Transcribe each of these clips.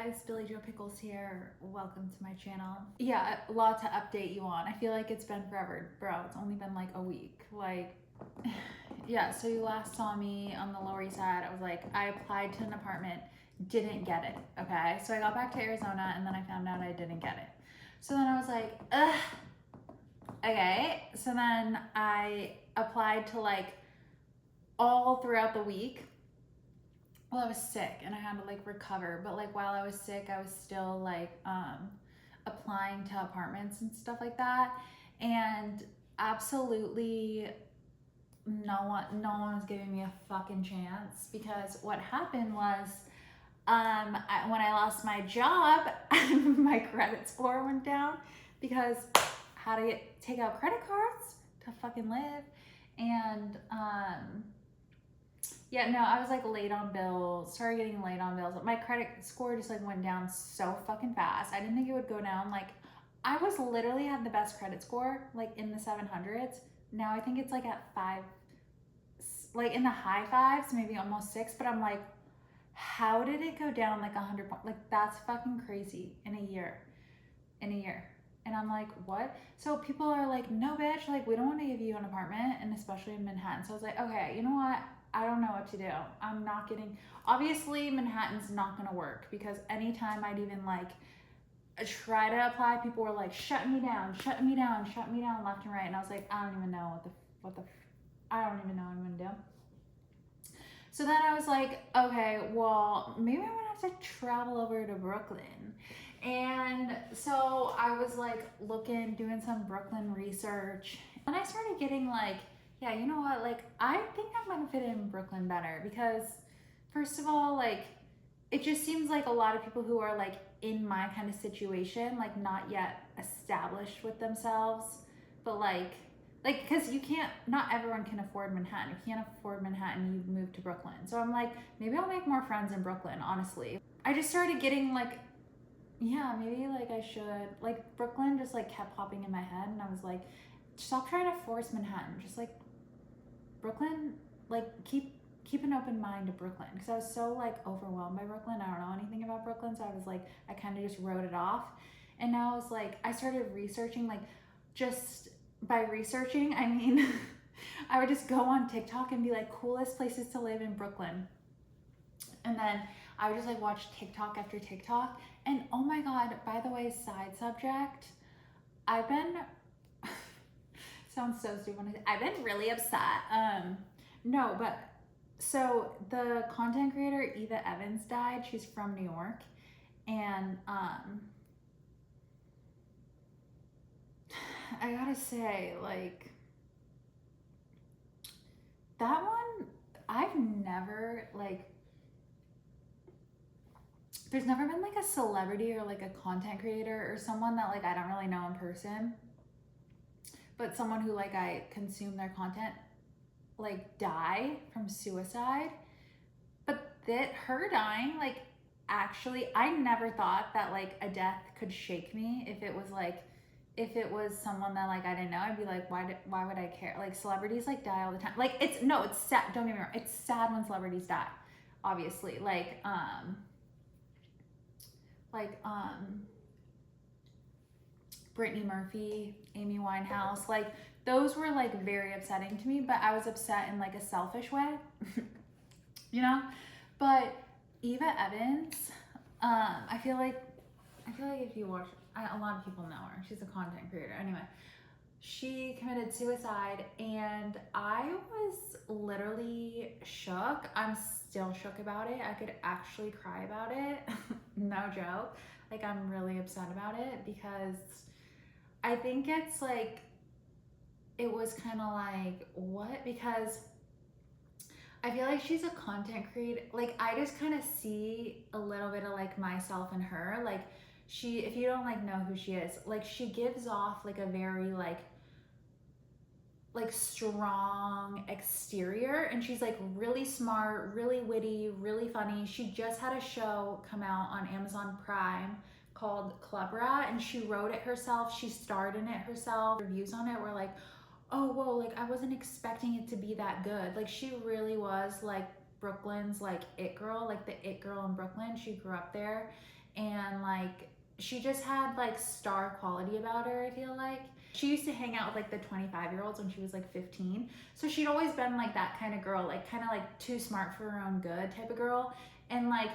guys, Billy Joe Pickles here. Welcome to my channel. Yeah, a lot to update you on. I feel like it's been forever. Bro, it's only been like a week. Yeah, so you last saw me on the Lower East Side. I was like, I applied to an apartment, didn't get it, okay? So I got back to Arizona and then I found out I didn't get it. So then I was like, ugh, okay. So then I applied to all throughout the week. Well, I was sick and I had to recover, but while I was sick, I was still applying to apartments and stuff like that. And absolutely no one was giving me a fucking chance, because what happened was when I lost my job, my credit score went down because I had to take out credit cards to fucking live. And yeah, no, I was late on bills, started getting late on bills. My credit score just went down so fucking fast. I didn't think it would go down. I was literally had the best credit score, in the 700s. Now I think it's at five, in the high fives, maybe almost six. But I'm like, how did it go down 100 points? That's fucking crazy in a year. And I'm like, what? So people are like, no, bitch, we don't want to give you an apartment, and especially in Manhattan. So I was like, okay, you know what? I don't know what to do. I'm not getting, obviously Manhattan's not gonna work, because anytime I'd even try to apply, people were shutting me down left and right. And I was like, I don't even know I don't even know what I'm gonna do. So then I was like, okay, well, maybe I'm gonna have to travel over to Brooklyn. And so I was doing some Brooklyn research, and I started getting yeah, you know what? I think I'm gonna fit in Brooklyn better, because first of all, it just seems like a lot of people who are in my kind of situation, not yet established with themselves, but because you can't, not everyone can afford Manhattan. If you can't afford Manhattan, you move to Brooklyn. So I'm like, maybe I'll make more friends in Brooklyn, honestly. I just started getting yeah, maybe I should, Brooklyn just kept popping in my head, and I was like, stop trying to force Manhattan. Just Brooklyn, keep an open mind to Brooklyn, because I was so overwhelmed by Brooklyn. I don't know anything about Brooklyn, so I was I kind of just wrote it off. And now it's I started researching, just by researching, I mean, I would just go on TikTok and be coolest places to live in Brooklyn. And then I would just watch TikTok after TikTok. And oh my God, by the way, side subject, I've been, sounds so stupid, I've been really upset. No, but so the content creator Eva Evans died. She's from New York. And I gotta say, that one, I've never there's never been a celebrity or a content creator or someone that I don't really know in person, but someone who I consume their content die from suicide. But that her dying, actually, I never thought that a death could shake me. If it was if it was someone that I didn't know, I'd be why would I care? Celebrities die all the time. It's sad. Don't get me wrong, it's sad when celebrities die, obviously. Brittany Murphy, Amy Winehouse, those were very upsetting to me, but I was upset in a selfish way, you know? But Eva Evans, I feel like if you watch, a lot of people know her. She's a content creator. Anyway, she committed suicide, and I was literally shook. I'm still shook about it. I could actually cry about it. No joke. I'm really upset about it, because I think it's it was kind of what? Because I feel she's a content creator. I just kind of see a little bit of myself in her. She, if you don't know who she is, she gives off a very strong exterior, and she's really smart, really witty, really funny. She just had a show come out on Amazon Prime called Club Rat, and she wrote it herself. She starred in it herself. Reviews on it were oh, whoa, I wasn't expecting it to be that good. She really was Brooklyn's it girl, the it girl in Brooklyn. She grew up there, and like she just had like star quality about her, I feel like. She used to hang out with like the 25-year-olds when she was like 15. So she'd always been like that kind of girl, like kind of like too smart for her own good type of girl. And like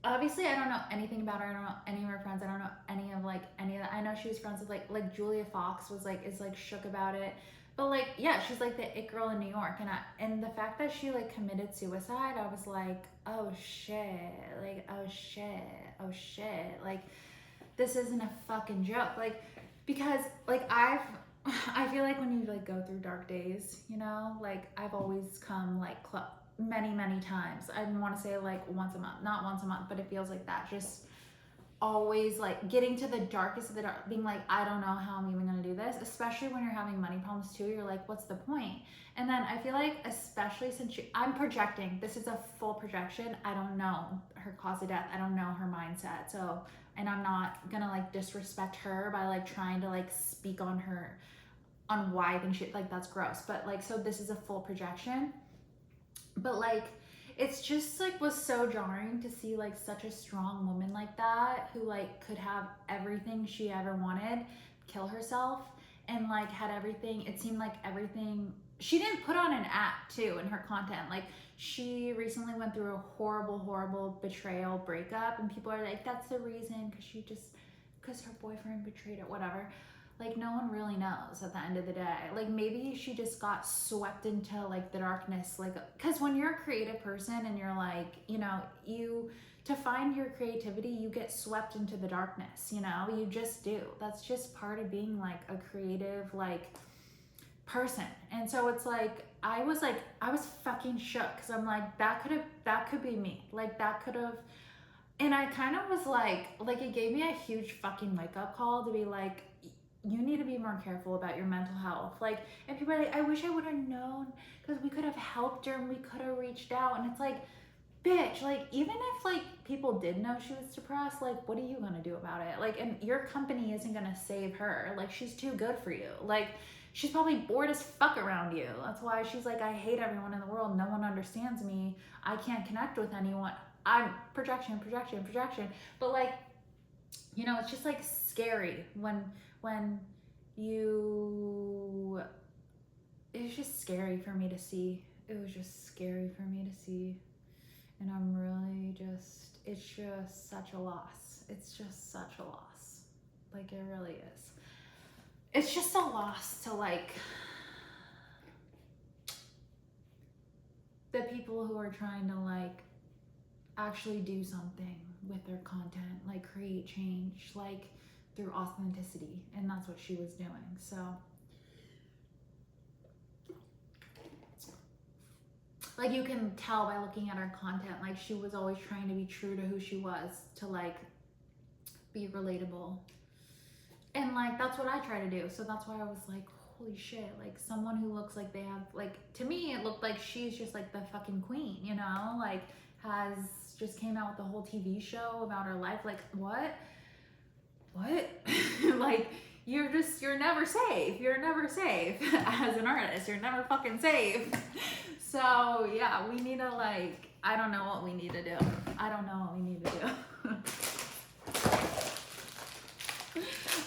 obviously I don't know anything about her. I don't know any of her friends. I don't know any of that. I know she was friends with like Julia Fox is like shook about it. But like yeah, she's like the it girl in New York, and the fact that she like committed suicide, I was like, oh shit, like oh shit, oh shit, like this isn't a fucking joke, like because like I feel like when you like go through dark days, you know, like I've always come like many times. I want to say like once a month, not once a month, but it feels like that. Just always like getting to the darkest of the dark, being like, I don't know how I'm even gonna do this, especially when you're having money problems too. You're like, what's the point? And then I feel like, especially since I'm projecting, this is a full projection. I don't know her cause of death. I don't know her mindset. So, and I'm not gonna like disrespect her by like trying to like speak on her, on why I think shit like that's gross. But like, so this is a full projection. But like, it's just like was so jarring to see like such a strong woman like that who like could have everything she ever wanted, kill herself, and like had everything. It seemed like everything. She didn't put on an act too in her content. Like she recently went through a horrible betrayal breakup, and people are like, that's the reason because her boyfriend betrayed her, whatever. Like no one really knows at the end of the day. Like maybe she just got swept into like the darkness, like because when you're a creative person and you're like, you know, you to find your creativity, you get swept into the darkness, you know, you just do. That's just part of being like a creative like person. And so it's like I was fucking shook because I'm like that could be me, like that could have. And I kind of was like it gave me a huge fucking wake up call to be like, you need to be more careful about your mental health. Like, and people are like, I wish I would have known because we could have helped her and we could have reached out. And it's like, bitch, like, even if like people did know she was depressed, like, what are you gonna do about it? Like, and your company isn't gonna save her. Like, she's too good for you. Like, she's probably bored as fuck around you. That's why she's like, I hate everyone in the world. No one understands me. I can't connect with anyone. I'm projection. But like, you know, it's just like scary when you, it was just scary for me to see. It was just scary for me to see. And I'm really just, it's just such a loss. It's just such a loss. Like it really is. It's just a loss to like the people who are trying to like actually do something with their content, like create change, like through authenticity. And that's what she was doing. So like you can tell by looking at her content, like she was always trying to be true to who she was, to like be relatable. And like that's what I try to do. So that's why I was like, holy shit, like someone who looks like they have, like, to me it looked like she's just like the fucking queen, you know, like has just came out with a whole TV show about her life. Like what like you're never safe. You're never safe as an artist. You're never fucking safe. So yeah, we need to like, I don't know what we need to do. I don't know what we need to do.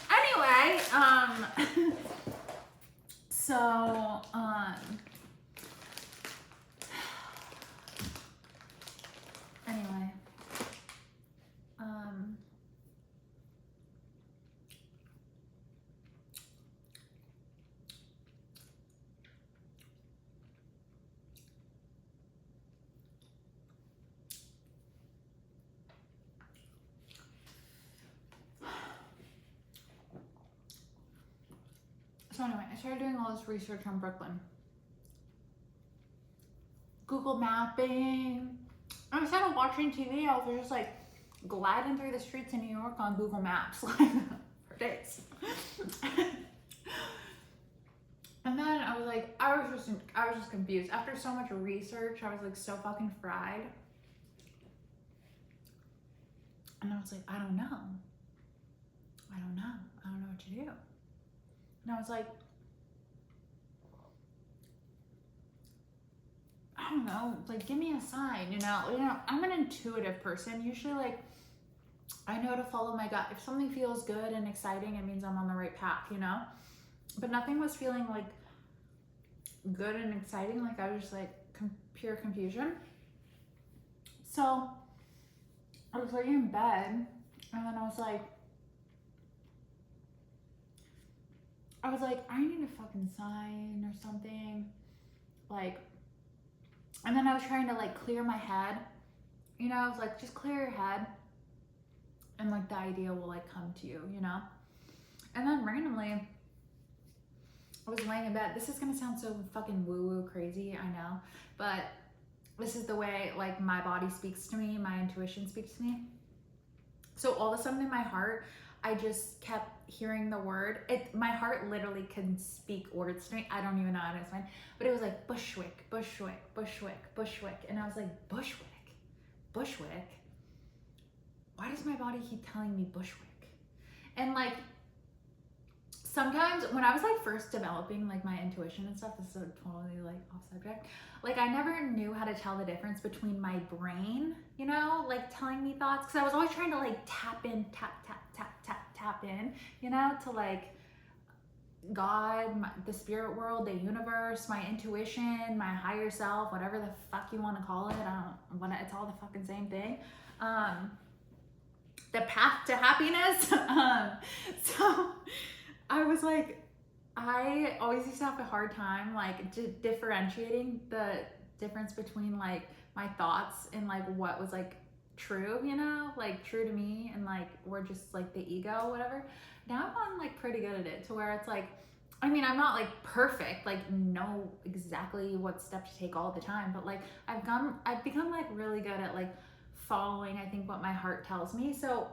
Anyway, so anyway, so anyway, I started doing all this research on Brooklyn. Google mapping. And instead of watching TV, I was just like gliding through the streets in New York on Google Maps like for days. And then I was like, I was just confused. After so much research, I was like so fucking fried. And I was like, I don't know what to do. And I was like, I don't know, like give me a sign, you know, I'm an intuitive person. Usually like I know to follow my gut. If something feels good and exciting, it means I'm on the right path, you know? But nothing was feeling like good and exciting. Like I was just like pure confusion. So I was laying in bed and then I was like, I need a fucking sign or something. Like, and then I was trying to like clear my head. You know, I was like, just clear your head and like the idea will like come to you, you know? And then randomly, I was laying in bed. This is gonna sound so fucking woo-woo crazy, I know, but this is the way like my body speaks to me, my intuition speaks to me. So all of a sudden in my heart, I just kept hearing the word. My heart literally can speak words to me. I don't even know how to explain, but it was like Bushwick, Bushwick, Bushwick, Bushwick. And I was like, Bushwick, Bushwick? Why does my body keep telling me Bushwick? And like, sometimes when I was like first developing like my intuition and stuff, this is totally like off subject. Like I never knew how to tell the difference between my brain, you know, like telling me thoughts. Cause I was always trying to like tap in, tap in, you know, to like God, the spirit world, the universe, my intuition, my higher self, whatever the fuck you want to call it. It's all the fucking same thing. The path to happiness. So I was like, I always used to have a hard time like differentiating the difference between like my thoughts and like what was like true, you know, like true to me and like we're just like the ego, whatever. Now I'm like pretty good at it to where it's like, I mean, I'm not like perfect, like know exactly what steps to take all the time, but like I've become like really good at like following, I think, what my heart tells me. So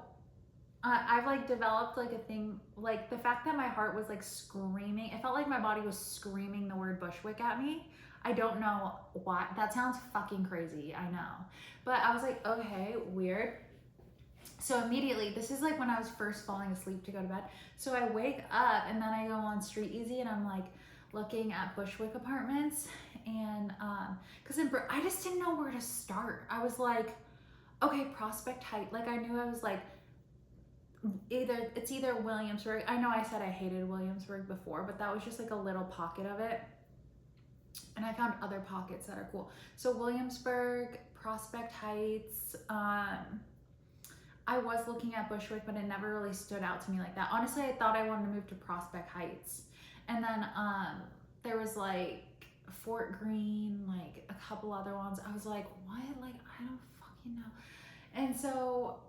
I've like developed like a thing, like the fact that my heart was like screaming, it felt like my body was screaming the word Bushwick at me. I don't know why. That sounds fucking crazy, I know. But I was like, okay, weird. So immediately, this is like when I was first falling asleep to go to bed. So I wake up and then I go on Street Easy and I'm like looking at Bushwick apartments. And because I just didn't know where to start. I was like, okay, Prospect Heights. Like I knew I was like, it's either Williamsburg. I know I said I hated Williamsburg before, but that was just like a little pocket of it. And I found other pockets that are cool. So Williamsburg, Prospect Heights. I was looking at Bushwick, but it never really stood out to me like that. Honestly, I thought I wanted to move to Prospect Heights. And then there was like Fort Greene, like a couple other ones. I was like, what? Like, I don't fucking know. And so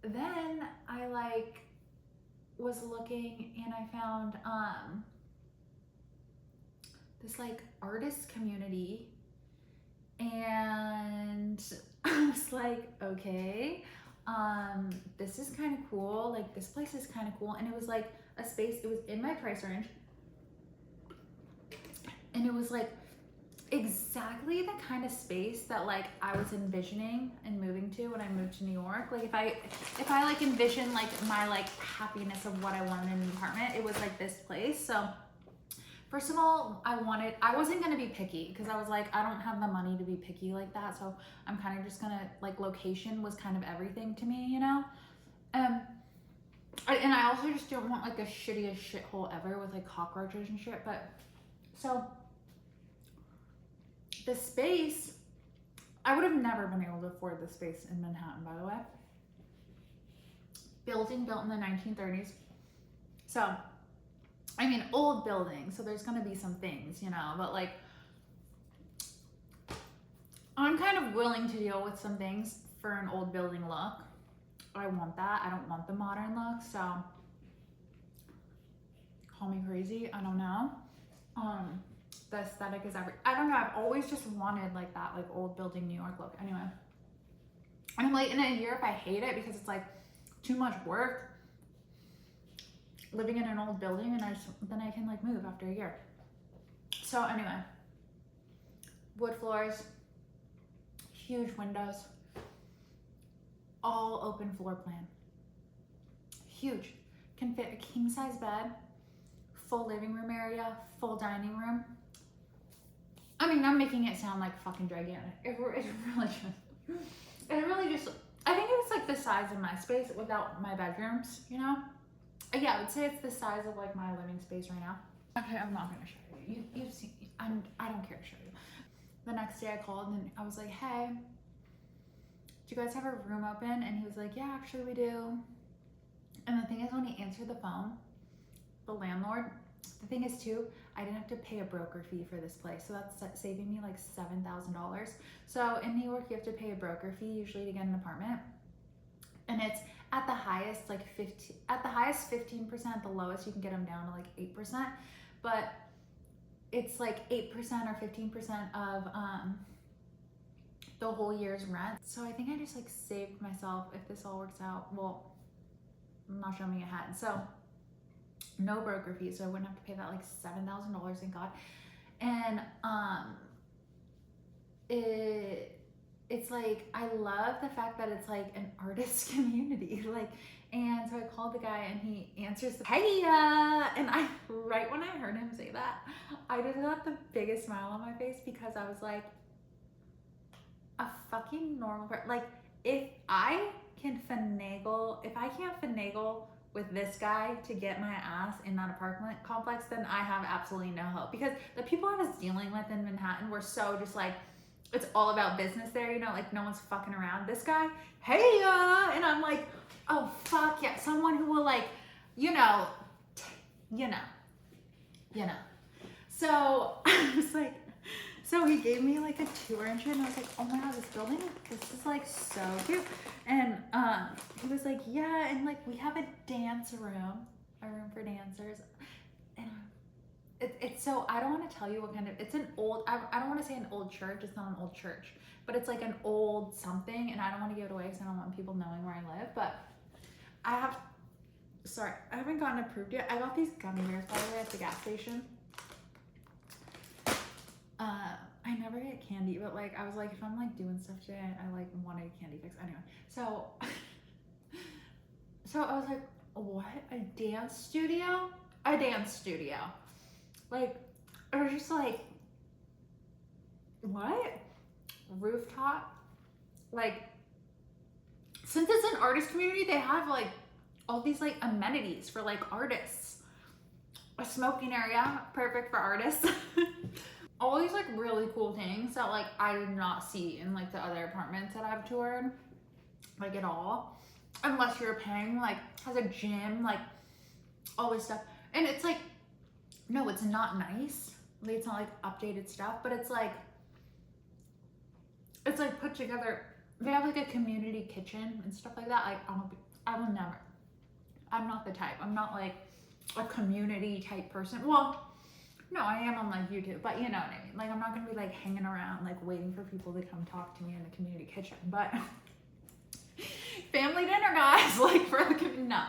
then I like was looking and I found this like artist community and I was like, okay, this is kind of cool. Like this place is kind of cool. And it was like a space, it was in my price range. And it was like exactly the kind of space that like I was envisioning and moving to when I moved to New York. Like if I like envision like my like happiness of what I wanted in an apartment, it was like this place. So first of all, I wasn't gonna be picky because I was like, I don't have the money to be picky like that. So I'm kind of just gonna like, location was kind of everything to me, you know? And I also just don't want like the shittiest shithole ever with like cockroaches and shit. But so the space, I would have never been able to afford the space in Manhattan, by the way. Building built in the 1930s. So, I mean, old building, so there's gonna be some things, you know, but like, I'm kind of willing to deal with some things for an old building look. I want that. I don't want the modern look, so call me crazy, I don't know. The aesthetic is I don't know, I've always just wanted like that like old building New York look. Anyway, I'm like in a year if I hate it because it's like too much work living in an old building, and then I can like move after a year. So anyway, wood floors, huge windows, all open floor plan, huge, can fit a king size bed, full living room area, full dining room. I mean, I'm making it sound like fucking gigantic. It really just I think it was like the size of my space without my bedrooms, you know? Yeah, I would say it's the size of like my living space right now. Okay, I'm not gonna show you. You've seen, I don't care to show you. The next day I called and I was like, hey, do you guys have a room open? And he was like, yeah, actually we do. And the thing is, when he answered the phone, the landlord, the thing is too, I didn't have to pay a broker fee for this place. So that's saving me like $7,000. So in New York, you have to pay a broker fee usually to get an apartment. And it's at the highest, like 15, at the highest 15%, the lowest you can get them down to like 8%. But it's like 8% or 15% of the whole year's rent. So I think I just like saved myself, if this all works out, well, I'm not showing me ahead. So no broker fee, so I wouldn't have to pay that like $7,000, thank God. And it's like, I love the fact that it's like an artist community. Like, and so I called the guy and he answers, hey, and I, right when I heard him say that, I just got the biggest smile on my face because I was like, a fucking normal person. Like, if I can't finagle with this guy to get my ass in that apartment complex, then I have absolutely no hope. Because the people I was dealing with in Manhattan were so just like, it's all about business there, you know, like no one's fucking around. This guy, hey, and I'm like, oh fuck yeah, someone who will like, you know. So I was like, so he gave me like a tour and shit, and I was like, oh my God, this building, this is like so cute. And he was like, yeah, and like we have a dance room, a room for dancers. And it's so, I don't want to tell you what kind of, it's an old, I don't want to say an old church, it's not an old church, but it's like an old something, and I don't want to give it away because I don't want people knowing where I live, but I haven't gotten approved yet. I got these gummy bears, by the way, at the gas station. I never get candy, but like, I was like, if I'm like doing stuff today, I like want a candy fix. Anyway, so I was like, what? A dance studio? A dance studio. Like, I was just like, what? Rooftop? Like, since it's an artist community, they have like all these like amenities for like artists. A smoking area, perfect for artists. All these like really cool things that like I did not see in like the other apartments that I've toured, like at all, unless you're paying. Like, has a gym, like all this stuff. And it's like, no, it's not nice. Like, it's not like updated stuff, but it's like put together. They have like a community kitchen and stuff like that. Like, I will never, I'm not the type. I'm not like a community type person. Well, no, I am on like YouTube, but you know what I mean? Like, I'm not gonna be like hanging around, like waiting for people to come talk to me in the community kitchen, but family dinner, guys, like for the, no.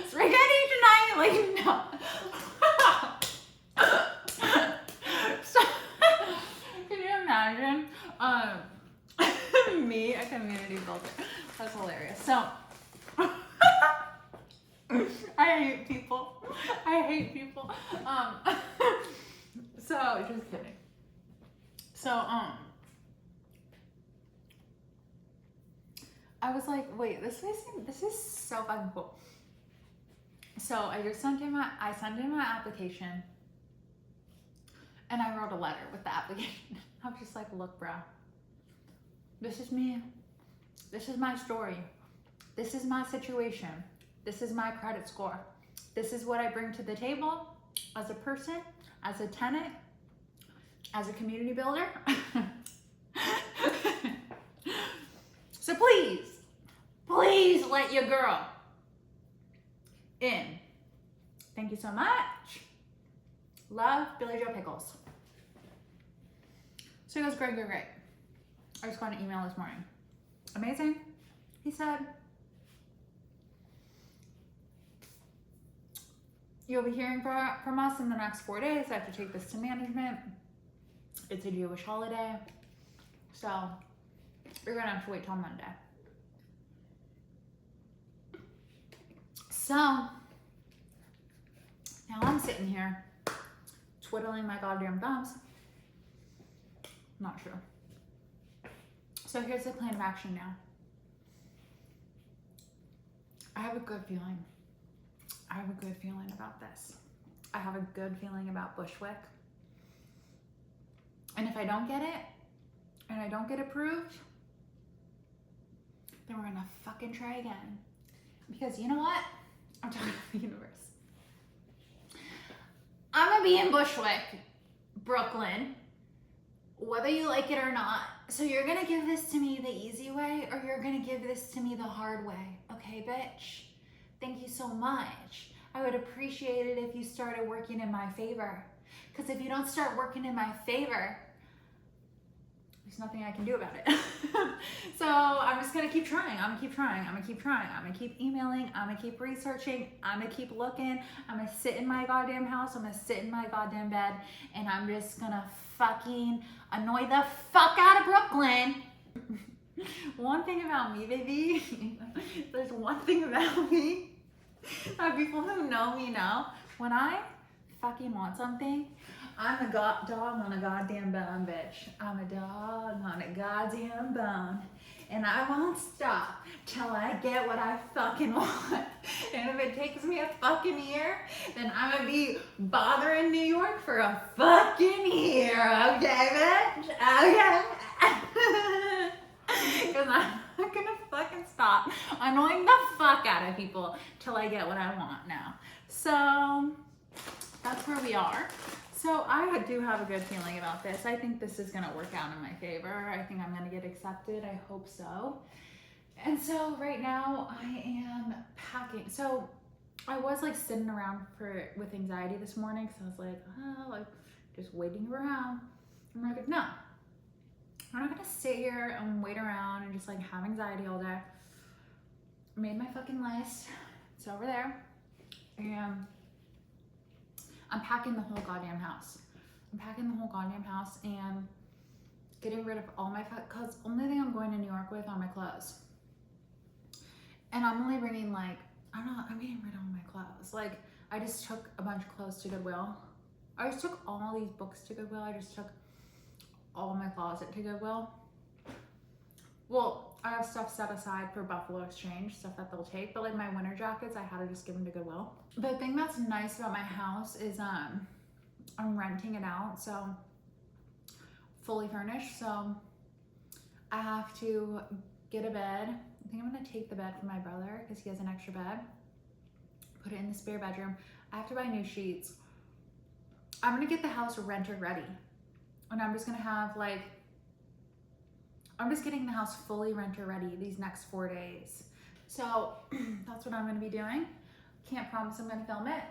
Spaghetti tonight, like, no. So, can you imagine, me, a community builder? That's hilarious. So, I hate people. So, just kidding. So, I was like, wait, this is so fucking cool. So I sent in my application, and I wrote a letter with the application. I was just like, look, bro, this is me. This is my story. This is my situation. This is my credit score. This is what I bring to the table as a person, as a tenant, as a community builder. So please let your girl in. Thank you so much. Love, Billy Joe Pickles. So he goes, great. I just got an email this morning. Amazing. He said, you'll be hearing from us in the next 4 days. I have to take this to management. It's a Jewish holiday. So you're gonna have to wait till Monday. So now I'm sitting here twiddling my goddamn thumbs. Not true. So here's the plan of action now. I have a good feeling. I have a good feeling about this. I have a good feeling about Bushwick. And if I don't get it, and I don't get approved, then we're gonna fucking try again. Because you know what? I'm talking to the universe. I'm gonna be in Bushwick, Brooklyn, whether you like it or not. So you're gonna give this to me the easy way, or you're gonna give this to me the hard way. Okay, bitch? Thank you so much. I would appreciate it if you started working in my favor. Because if you don't start working in my favor, there's nothing I can do about it. So I'm just gonna keep trying. I'm gonna keep trying. I'm gonna keep trying. I'm gonna keep emailing. I'm gonna keep researching. I'm gonna keep looking. I'm gonna sit in my goddamn house. I'm gonna sit in my goddamn bed, and I'm just gonna fucking annoy the fuck out of Brooklyn. One thing about me, baby, there's one thing about me that people who know me know. When I fucking want something, I'm a dog on a goddamn bone, bitch. I'm a dog on a goddamn bone. And I won't stop till I get what I fucking want. And if it takes me a fucking year, then I'm gonna be bothering New York for a fucking year, okay, bitch? Okay? Because I'm not gonna fucking stop annoying the fuck out of people till I get what I want now. So that's where we are. So I do have a good feeling about this. I think this is gonna work out in my favor. I think I'm gonna get accepted. I hope so. And so right now I am packing. So I was like sitting around with anxiety this morning because I was like, oh, like just waiting around. I'm like, no, I'm not gonna sit here and wait around and just like have anxiety all day. I made my fucking list. It's over there. And I'm packing the whole goddamn house. I'm packing the whole goddamn house and getting rid of all my cause only thing I'm going to New York with are my clothes. And I'm only bringing like, I'm getting rid of all my clothes. Like I just took a bunch of clothes to Goodwill. I just took all these books to Goodwill. I just took all my closet to Goodwill. Well, I have stuff set aside for Buffalo Exchange, stuff that they'll take, but like my winter jackets, I had to just give them to Goodwill. The thing that's nice about my house is I'm renting it out, so fully furnished. So I have to get a bed. I think I'm gonna take the bed from my brother because he has an extra bed. Put it in the spare bedroom. I have to buy new sheets. I'm gonna get the house renter ready. And I'm just gonna have like, I'm just getting the house fully renter ready these next 4 days. So that's what I'm gonna be doing. Can't promise I'm gonna film it.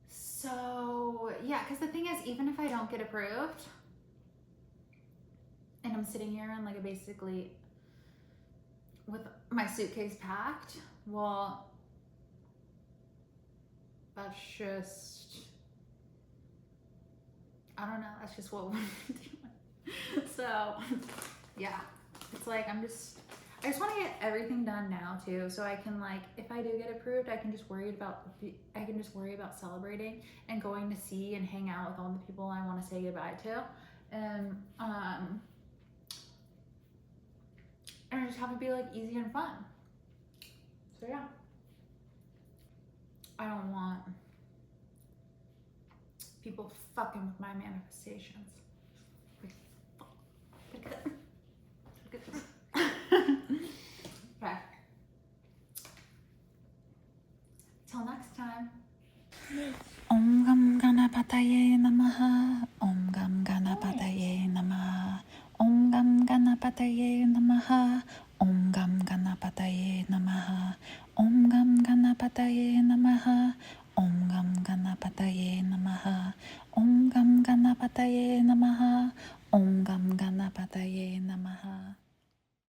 So yeah, because the thing is, even if I don't get approved and I'm sitting here and like basically with my suitcase packed, well, that's just, I don't know, that's just what we're doing. So yeah, it's like I just want to get everything done now too, so I can like, if I do get approved, I can just worry about celebrating and going to see and hang out with all the people I want to say goodbye to, and just have it be like easy and fun. So yeah, I don't want people fucking with my manifestations. Okay. Till next time. Om Gam Ganapataye Namaha. Om Gam Ganapataye Namaha. Om Gam Ganapataye Namaha. Om Gam Ganapataye Namaha. Om Gam Ganapataye Namaha. Om Gam Ganapataye Namaha. Om Gam Ganapataye Namaha. Om Gam Ganapataye Namaha.